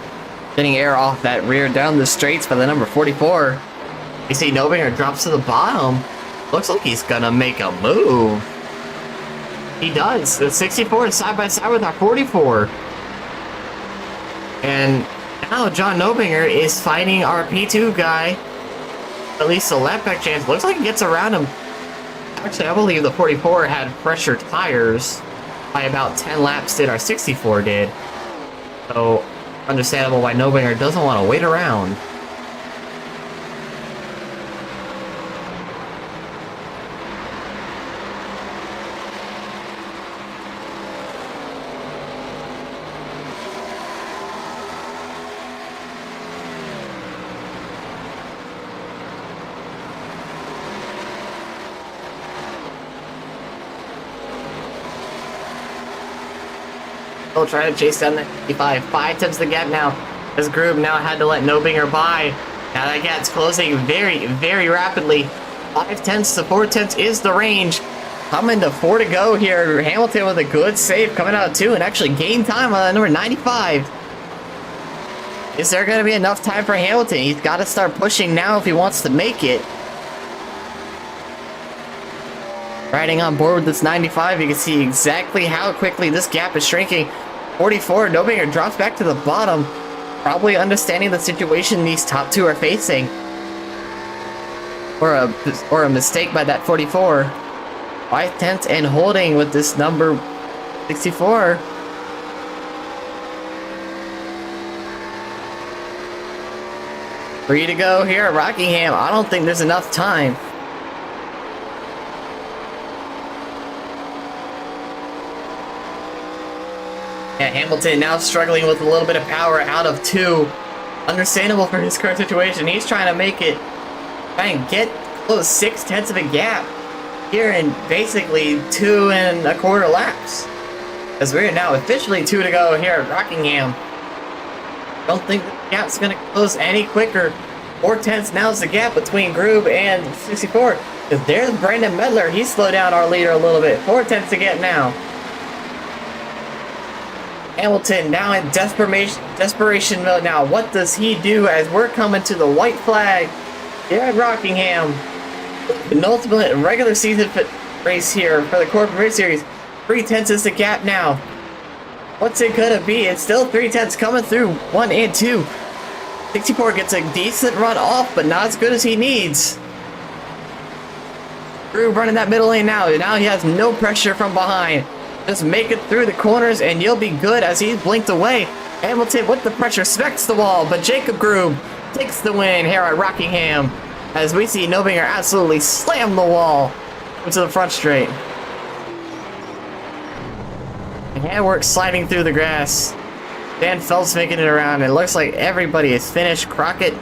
A: getting air off that rear down the straights by the number 44. You see Nobinger drops to the bottom. Looks like he's gonna make a move. He does. The 64 is side by side with our 44. And now John Nobinger is fighting our P2 guy. At least a lap back chance. Looks like he gets around him. Actually, I believe the 44 had fresher tires by about 10 laps than our 64 did. So, understandable why Nobinger doesn't want to wait around. He'll try to chase down the 55. 5 tenths the gap now. This group now had to let Nobinger by. Now that gap's closing very, very rapidly. 5 tenths to 4 tenths is the range. Coming to 4 to go here. Hamilton with a good save coming out of 2 and actually gain time on number 95. Is there going to be enough time for Hamilton? He's got to start pushing now if he wants to make it. Riding on board with this 95, you can see exactly how quickly this gap is shrinking. 44, Nobinger drops back to the bottom. Probably understanding the situation these top two are facing. Or a mistake by that 44. 5 tenths and holding with this number 64. Free to go here at Rockingham. I don't think there's enough time. Yeah, Hamilton now struggling with a little bit of power out of 2. Understandable for his current situation. He's trying to make it, try and get close 6 tenths of a gap here in basically 2 1/4 laps. As we're now officially 2 to go here at Rockingham. Don't think the gap's going to close any quicker. 4 tenths now is the gap between Groob and 64. Because there's Brandon Medler. He slowed down our leader a little bit. 4 tenths to get now. Hamilton now in desperation mode now. What does he do as we're coming to the white flag here at Rockingham? Penultimate regular season race here for the Core Premier Series. 3 tenths is the gap now. What's it gonna be? It's still 3 tenths coming through 1 and 2. 64 gets a decent run off, but not as good as he needs. Groob running that middle lane now. Now he has no pressure from behind. Just make it through the corners and you'll be good as he's blinked away. Hamilton with the pressure smacks the wall, but Jacob Groob takes the win here at Rockingham as we see Nobinger absolutely slam the wall into the front straight. And we're sliding through the grass. Dan Phelps making it around. It looks like everybody is finished. Crockett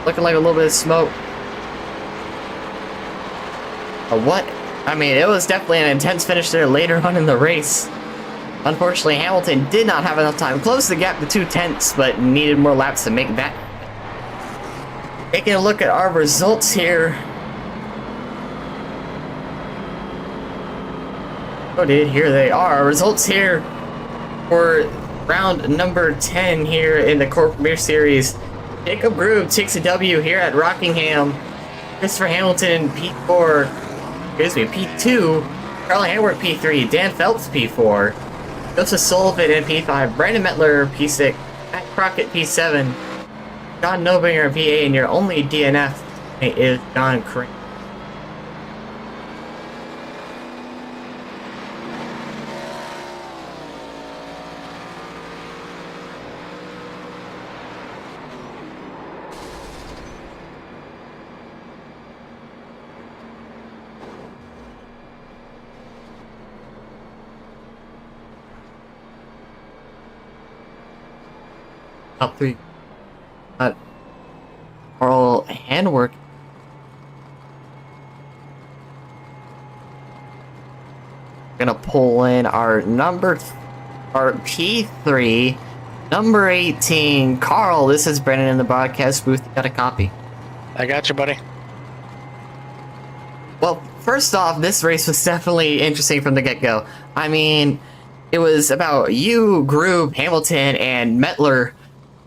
A: looking like a little bit of smoke. What? I mean, it was definitely an intense finish there later on in the race. Unfortunately, Hamilton did not have enough time. Closed the gap to 2 tenths, but needed more laps to make that. Taking a look at our results here. Oh, dude, here they are. Results here for round number 10 here in the Core Premier Series. Jacob Groob takes a W here at Rockingham. Christopher Hamilton, P4. Excuse me, P2. Carl Hanworth, P3. Dan Phelps, P4. Joseph Sullivan in P5. Brandon Metler, P6. Matt Crockett, P7. John Nobinger, P8. And your only DNF is John Crane. Top 3. Carl Handwork. Gonna pull in our P3, number 18, Carl. This is Brennan in the broadcast booth. You got a copy?
B: I got you, buddy.
A: Well, first off, this race was definitely interesting from the get-go. I mean, it was about you, Groob, Hamilton, and Metler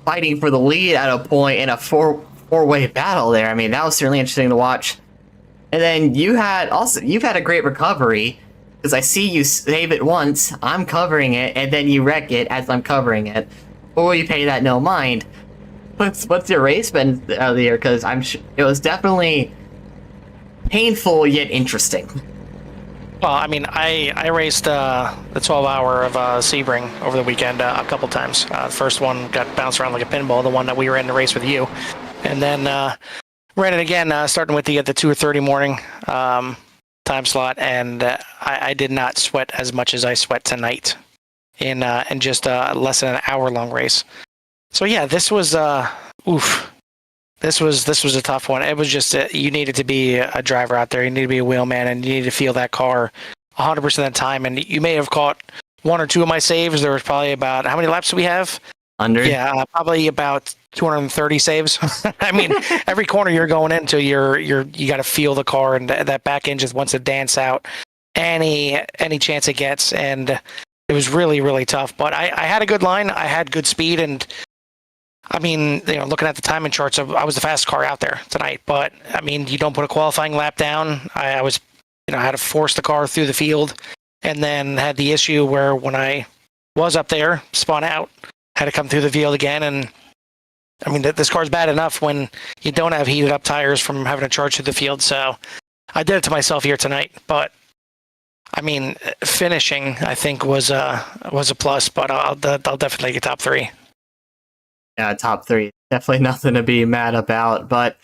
A: fighting for the lead at a point in a four-way battle there. I mean, that was certainly interesting to watch. And then you've had a great recovery, because I see you save it once, I'm covering it, and then you wreck it as I'm covering it. Or you pay that no mind. What's your race been out of the year? Because it was definitely painful yet interesting.
B: Well, I mean, I raced the 12-hour of Sebring over the weekend a couple times. The first one got bounced around like a pinball, the one that we were in the race with you. And then ran it again, starting with the 2:30 morning time slot, and I did not sweat as much as I sweat tonight in just less than an hour-long race. So yeah, this was This was a tough one. It was just you needed to be a driver out there. You need to be a wheelman, and you need to feel that car 100% of the time. And you may have caught one or two of my saves, there was probably about, how many laps do we have?
A: 100?
B: Yeah, probably about 230 saves. I mean, every corner you're going into, you got to feel the car, and that back end just wants to dance out any chance it gets, and it was really, really tough. But I had a good line, I had good speed, and I mean, looking at the timing charts, I was the fastest car out there tonight. But I mean, you don't put a qualifying lap down. I was, I had to force the car through the field, and then had the issue where when I was up there, spun out, had to come through the field again. And I mean, this car's bad enough when you don't have heated up tires from having to charge through the field. So I did it to myself here tonight. But I mean, finishing, I think, was a plus. But I'll definitely get top three.
A: Yeah, top 3. Definitely nothing to be mad about. But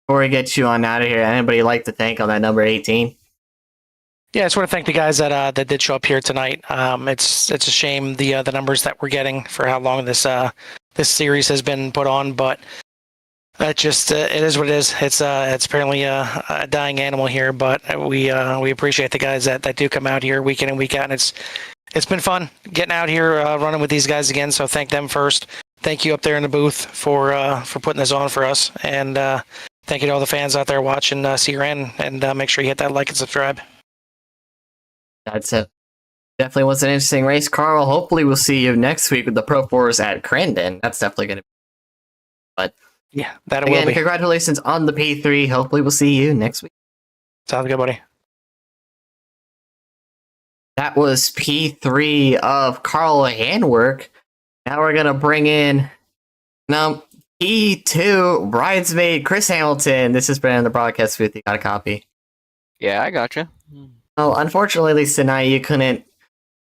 A: before we get you on out of here, anybody like to thank on that number 18?
B: Yeah, I just want to thank the guys that did show up here tonight. It's a shame the numbers that we're getting for how long this series has been put on, but it just it is what it is. It's apparently a dying animal here, but we appreciate the guys that do come out here week in and week out, and it's been fun getting out here running with these guys again. So thank them first. Thank you up there in the booth for putting this on for us, and thank you to all the fans out there watching CRN, and make sure you hit that like and subscribe.
A: That's it. Definitely was an interesting race, Carl. Hopefully we'll see you next week with the Pro 4s at Crandon. That's definitely going to be. But
B: yeah, that
A: again,
B: will be.
A: Congratulations on the P3. Hopefully we'll see you next week.
B: Sounds good, buddy.
A: That was P3 of Carl Handwork. Now we're going to bring in P2 bridesmaid Chris Hamilton. This is Brandon, the broadcast booth. You got a copy?
C: Yeah, I gotcha.
A: Well, unfortunately, at least tonight, you couldn't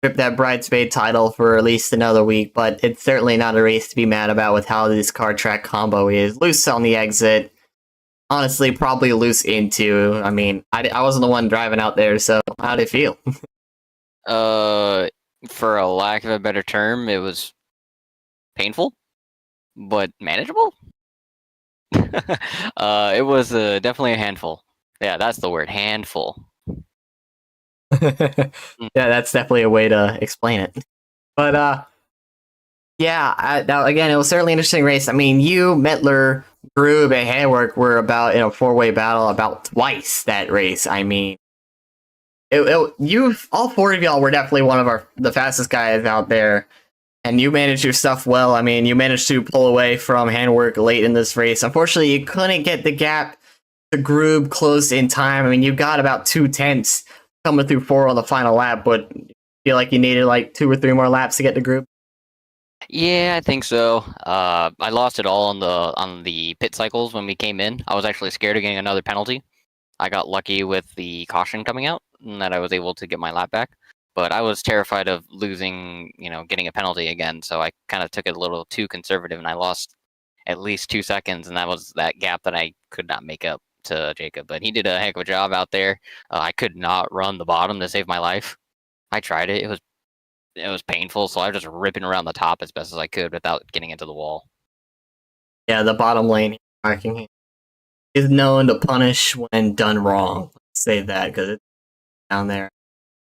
A: grip that bridesmaid title for at least another week, but it's certainly not a race to be mad about with how this car track combo is. Loose on the exit. Honestly, probably loose into. I mean, I wasn't the one driving out there, so how did it feel?
C: For a lack of a better term, it was painful, but manageable. It was definitely a handful. Yeah, that's the word, handful.
A: Yeah, that's definitely a way to explain it. But yeah, now again, it was certainly an interesting race. I mean, you, Mettler, Grube, and Handwork were about in a 4-way battle about twice that race. I mean, you all 4 of y'all were definitely one of the fastest guys out there, and you managed your stuff well. I mean, you managed to pull away from Handwork late in this race. Unfortunately, you couldn't get the gap to Grube closed in time. I mean, you got about 2/10 coming through 4 on the final lap, but feel like you needed like 2 or 3 more laps to get to Grube?
C: Yeah, I think so. I lost it all on the pit cycles when we came in. I was actually scared of getting another penalty. I got lucky with the caution coming out, and that I was able to get my lap back. But I was terrified of losing, getting a penalty again. So I kind of took it a little too conservative, and I lost at least 2 seconds, and that was that gap that I could not make up to Jacob. But he did a heck of a job out there. I could not run the bottom to save my life. I tried it. It was painful, so I was just ripping around the top as best as I could without getting into the wall.
A: Yeah, the bottom lane Rockingham is known to punish when done wrong. Let's say that because it's down there.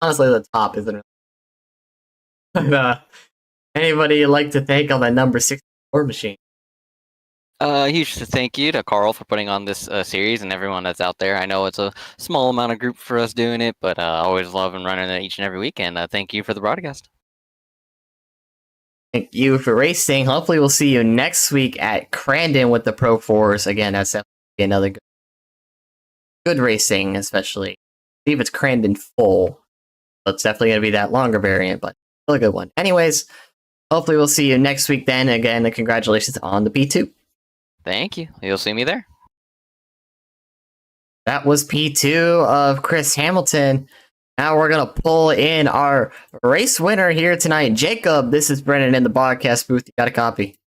A: Honestly, the top isn't. But anybody you'd like to thank on that number 64 machine?
C: Huge thank you to Carl for putting on this series and everyone that's out there. I know it's a small amount of group for us doing it, but always love and running it each and every week. And thank you for the broadcast.
A: Thank you for racing. Hopefully, we'll see you next week at Crandon with the Pro 4s. Again, that's definitely another good racing, especially. I believe it's Crandon full. So it's definitely going to be that longer variant, but still a good one. Anyways, hopefully, we'll see you next week then. Again, and congratulations on the P2.
C: Thank you. You'll see me there.
A: That was P2 of Chris Hamilton. Now we're going to pull in our race winner here tonight, Jacob. This is Brennan in the broadcast booth. You got a copy?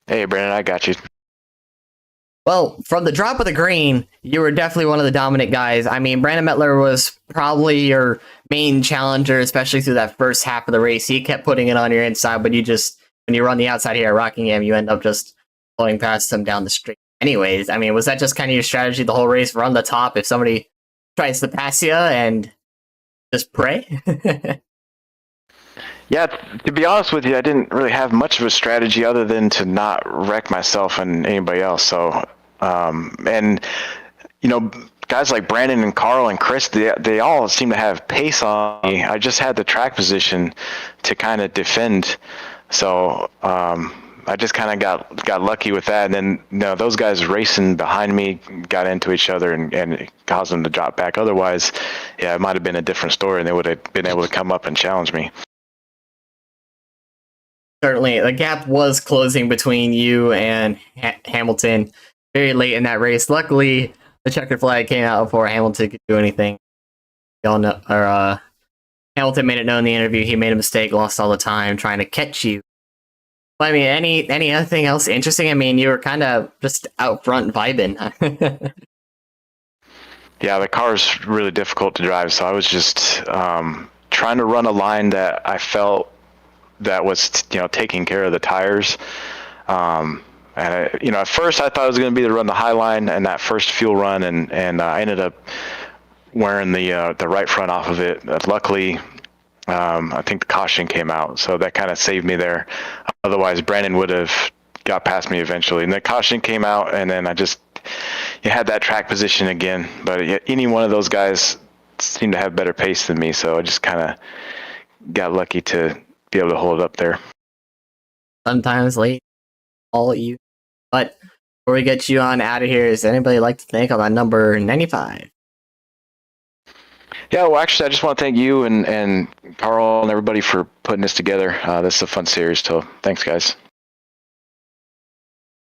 D: Hey, Brennan, I got you.
A: Well, from the drop of the green, you were definitely one of the dominant guys. I mean, Brandon Mettler was probably your main challenger, especially through that first half of the race. He kept putting it on your inside, but when you run the outside here at Rockingham, you end up just blowing past them down the street. Anyways, I mean, was that just kind of your strategy the whole race? Run the top if somebody tries to pass you and just pray?
D: Yeah, to be honest with you, I didn't really have much of a strategy other than to not wreck myself and anybody else. So, and guys like Brandon and Carl and Chris, they all seem to have pace on me. I just had the track position to kind of defend. So, I just kind of got lucky with that. And then, those guys racing behind me got into each other and it caused them to drop back. Otherwise, yeah, it might have been a different story and they would have been able to come up and challenge me.
A: Certainly, the gap was closing between you and Hamilton very late in that race. Luckily, the checkered flag came out before Hamilton could do anything. Y'all know, or Hamilton made it known in the interview he made a mistake, lost all the time trying to catch you. But I mean, anything else interesting? I mean, you were kind of just out front vibing.
D: Yeah, the car's really difficult to drive, so I was just trying to run a line that I felt that was taking care of the tires. And at first I thought it was going to be to run the high line and that first fuel run, and I ended up wearing the right front off of it. Luckily, I think the caution came out, so that kind of saved me there. Otherwise, Brandon would have got past me eventually. And the caution came out, and then I just had that track position again. But any one of those guys seemed to have better pace than me, so I just kind of got lucky to be able to hold it up there.
A: Sometimes late, all you. But before we get you on out of here, is anybody like to thank on that number 95?
D: Yeah, well, actually, I just want to thank you and Carl and everybody for putting this together. This is a fun series, so thanks, guys.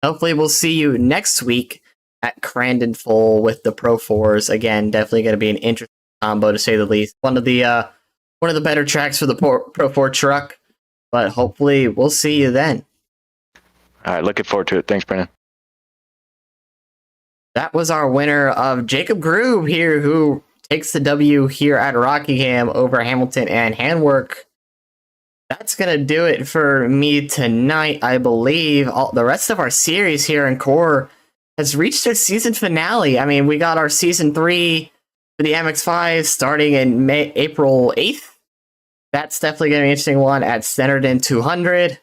A: Hopefully, we'll see you next week at Crandon Full with the Pro 4s. Again, definitely going to be an interesting combo, to say the least. One of the better tracks for the Pro 4 truck, but hopefully, we'll see you then.
D: All right, looking forward to it. Thanks, Brandon.
A: That was our winner of Jacob Groove here, who takes the W here at Rockingham over Hamilton and Handwork. That's going to do it for me tonight, I believe. The rest of our series here in Core has reached its season finale. I mean, we got our Season 3 for the MX-5 starting in April 8th. That's definitely going to be an interesting one at Centerton 200.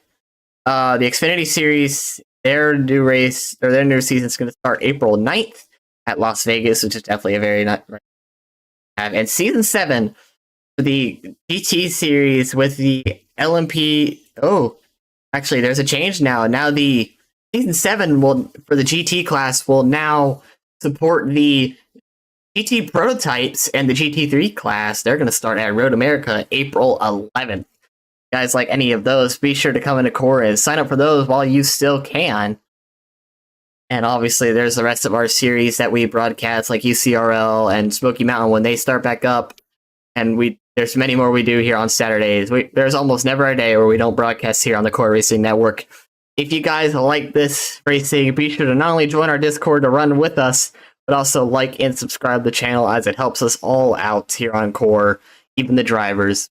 A: The Xfinity Series, their new season is going to start April 9th at Las Vegas, which is definitely a very nice. And Season 7 for the GT Series with the LMP. Oh, actually, there's a change now. Now the Season 7 for the GT class will now support the GT prototypes, and the GT3 class, they're going to start at Road America April 11th. Guys, like any of those, be sure to come into Core and sign up for those while you still can. And obviously, there's the rest of our series that we broadcast, like UCRL and Smoky Mountain when they start back up. And there's many more we do here on Saturdays. There's almost never a day where we don't broadcast here on the Core Racing Network. If you guys like this racing, be sure to not only join our Discord to run with us, but also like and subscribe to the channel, as it helps us all out here on Core, even the drivers.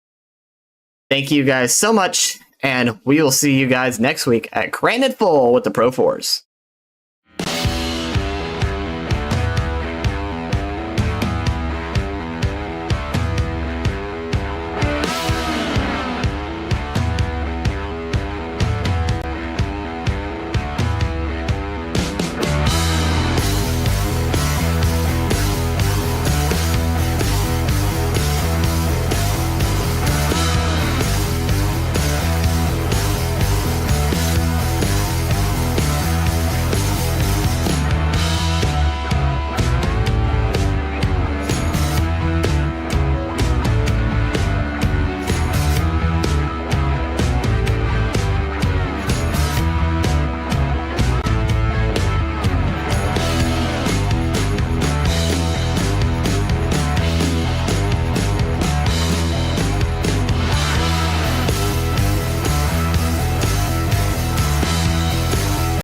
A: Thank you guys so much, and we will see you guys next week at Crandon Full with the Pro 4s.